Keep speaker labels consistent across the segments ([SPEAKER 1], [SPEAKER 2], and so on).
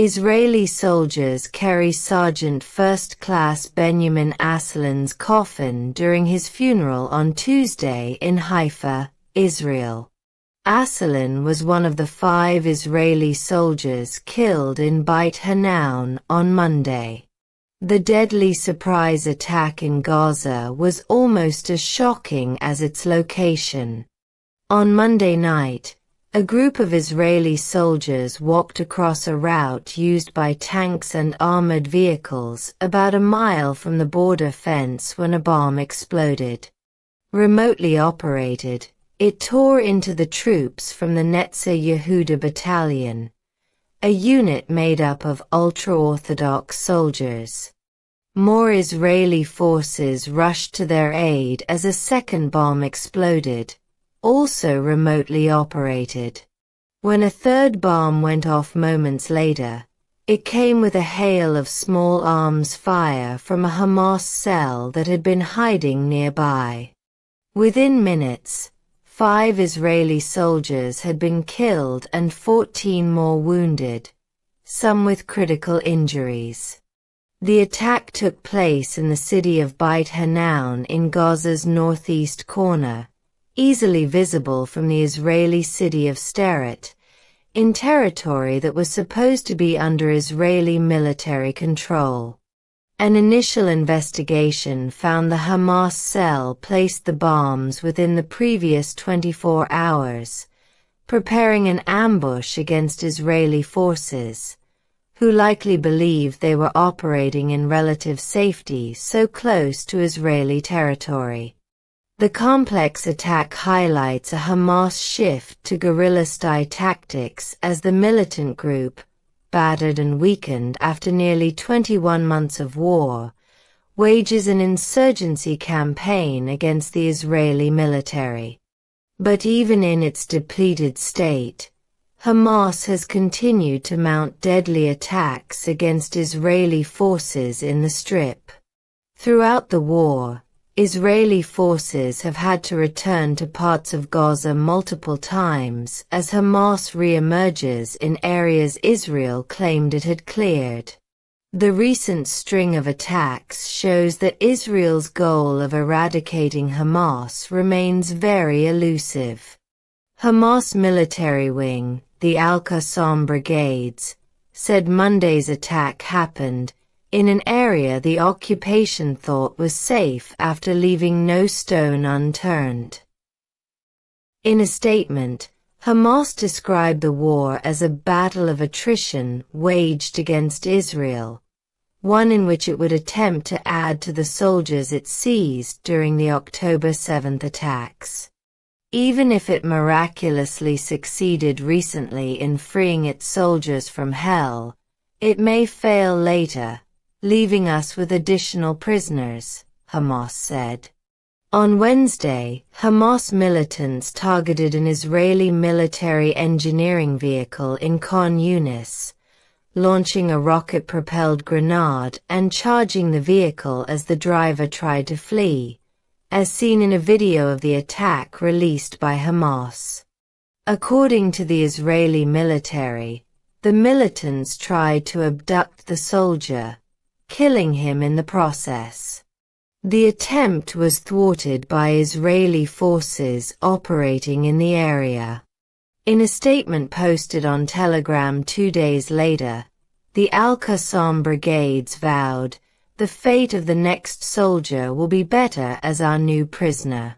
[SPEAKER 1] Israeli soldiers carry Sergeant First Class Benjamin Asselin's coffin during his funeral on Tuesday in Haifa, Israel. Asselin was one of the 5 Israeli soldiers killed in Beit Hanoun on Monday. The deadly surprise attack in Gaza was almost as shocking as its location. On Monday night, a group of Israeli soldiers walked across a route used by tanks and armored vehicles about a mile from the border fence when a bomb exploded. Remotely operated, it tore into the troops from the Netanyahu battalion, a unit made up of ultra-Orthodox soldiers. More Israeli forces rushed to their aid as a second bomb exploded, also remotely operated. When a third bomb went off moments later, it came with a hail of small arms fire from a Hamas cell that had been hiding nearby. Within minutes, 5 Israeli soldiers had been killed and 14 more wounded, some with critical injuries. The attack took place in the city of Beit Hanoun in Gaza's northeast corner, easily visible from the Israeli city of Sderot, in territory that was supposed to be under Israeli military control. An initial investigation found the Hamas cell placed the bombs within the previous 24 hours, preparing an ambush against Israeli forces, who likely believed they were operating in relative safety so close to Israeli territory. The complex attack highlights a Hamas shift to guerrilla-style tactics as the militant group, battered and weakened after nearly 21 months of war, wages an insurgency campaign against the Israeli military. But even in its depleted state, Hamas has continued to mount deadly attacks against Israeli forces in the Strip. Throughout the war, Israeli forces have had to return to parts of Gaza multiple times as Hamas re-emerges in areas Israel claimed it had cleared. The recent string of attacks shows that Israel's goal of eradicating Hamas remains very elusive. Hamas military wing, the Al-Qassam Brigades, said Monday's attack happened in an area the occupation thought was safe after leaving no stone unturned. In a statement, Hamas described the war as a battle of attrition waged against Israel, one in which it would attempt to add to the soldiers it seized during the October 7 attacks. Even if it miraculously succeeded recently in freeing its soldiers from hell, it may fail later, leaving us with additional prisoners, Hamas said. On Wednesday, Hamas militants targeted an Israeli military engineering vehicle in Khan Yunis, launching a rocket-propelled grenade and charging the vehicle as the driver tried to flee, as seen in a video of the attack released by Hamas. According to the Israeli military, the militants tried to abduct the soldier, killing him in the process. The attempt was thwarted by Israeli forces operating in the area. In a statement posted on Telegram 2 days later, the Al-Qassam Brigades vowed, "The fate of the next soldier will be better as our new prisoner."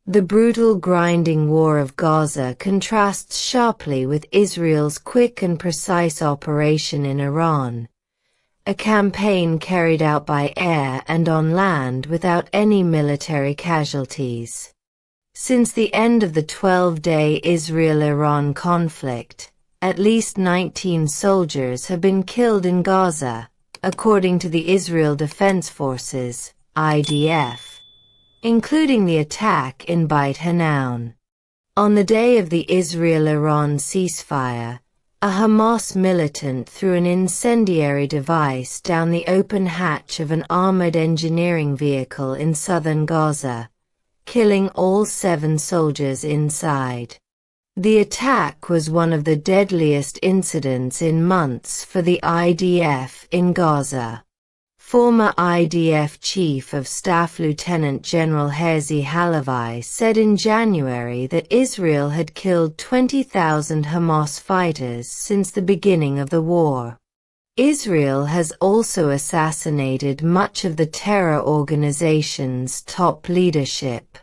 [SPEAKER 1] The brutal grinding war of Gaza contrasts sharply with Israel's quick and precise operation in Iran, a campaign carried out by air and on land without any military casualties. Since the end of the 12-day Israel-Iran conflict, at least 19 soldiers have been killed in Gaza, according to the Israel Defense Forces, IDF, including the attack in Beit Hanoun. On the day of the Israel-Iran ceasefire, a Hamas militant threw an incendiary device down the open hatch of an armored engineering vehicle in southern Gaza, killing all 7 soldiers inside. The attack was one of the deadliest incidents in months for the IDF in Gaza. Former IDF Chief of Staff Lieutenant General Herzi Halevi said in January that Israel had killed 20,000 Hamas fighters since the beginning of the war. Israel has also assassinated much of the terror organization's top leadership.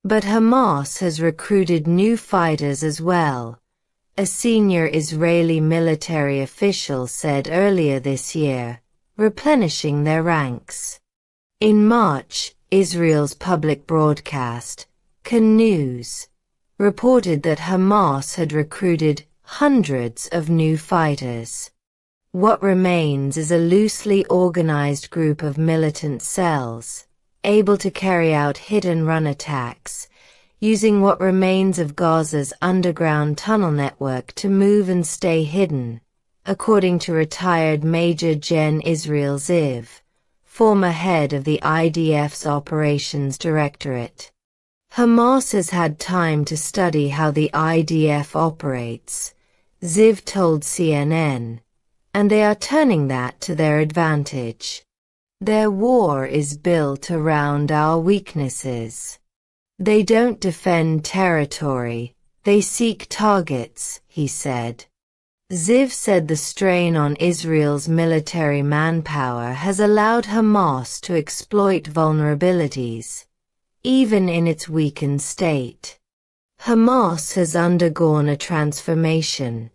[SPEAKER 1] But Hamas has recruited new fighters as well, a senior Israeli military official said earlier this year, replenishing their ranks. In March, Israel's public broadcast, Kan News, reported that Hamas had recruited hundreds of new fighters. What remains is a loosely organized group of militant cells, able to carry out hit-and-run attacks, using what remains of Gaza's underground tunnel network to move and stay hidden, according to retired Major Gen Israel Ziv, former head of the IDF's Operations Directorate. Hamas has had time to study how the IDF operates, Ziv told CNN, and they are turning that to their advantage. Their war is built around our weaknesses. They don't defend territory, they seek targets, he said. Ziv said the strain on Israel's military manpower has allowed Hamas to exploit vulnerabilities, even in its weakened state. Hamas has undergone a transformation.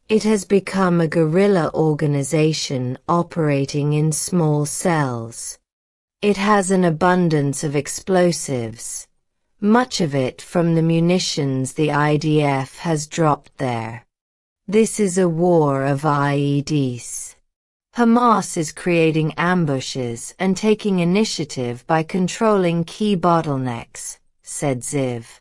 [SPEAKER 1] It has become a guerrilla organization operating in small cells. It has an abundance of explosives, much of it from the munitions the IDF has dropped there. This is a war of IEDs. Hamas is creating ambushes and taking initiative by controlling key bottlenecks, said Ziv.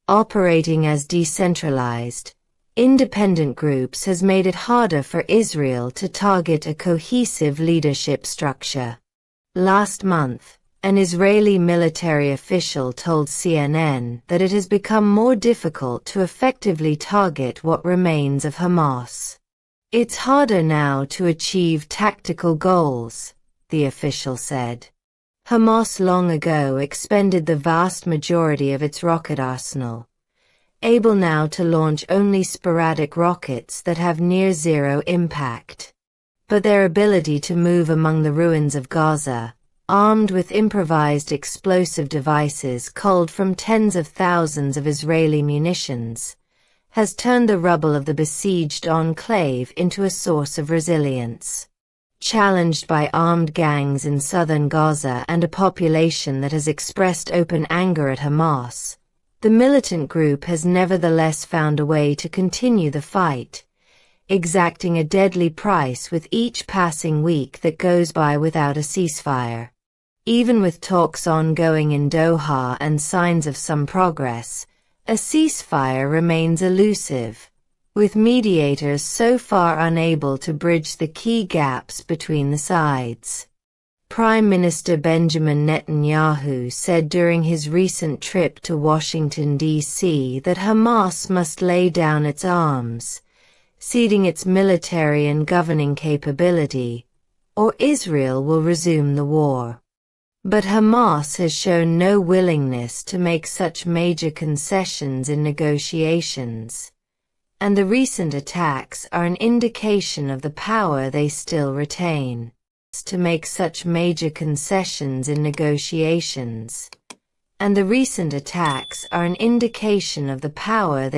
[SPEAKER 1] Operating as decentralized, independent groups has made it harder for Israel to target a cohesive leadership structure. Last month, an Israeli military official told CNN that it has become more difficult to effectively target what remains of Hamas. It's harder now to achieve tactical goals, the official said. Hamas long ago expended the vast majority of its rocket arsenal, able now to launch only sporadic rockets that have near-zero impact. But their ability to move among the ruins of Gaza, armed with improvised explosive devices culled from tens of thousands of Israeli munitions, has turned the rubble of the besieged enclave into a source of resilience. Challenged by armed gangs in southern Gaza and a population that has expressed open anger at Hamas, the militant group has nevertheless found a way to continue the fight, exacting a deadly price with each passing week that goes by without a ceasefire. Even with talks ongoing in Doha and signs of some progress, a ceasefire remains elusive, with mediators so far unable to bridge the key gaps between the sides. Prime Minister Benjamin Netanyahu said during his recent trip to Washington, D.C. that Hamas must lay down its arms, ceding its military and governing capability, or Israel will resume the war. But Hamas has shown no willingness to make such major concessions in negotiations, and the recent attacks are an indication of the power they still retain. To make such major concessions in negotiations, and the recent attacks are an indication of the power they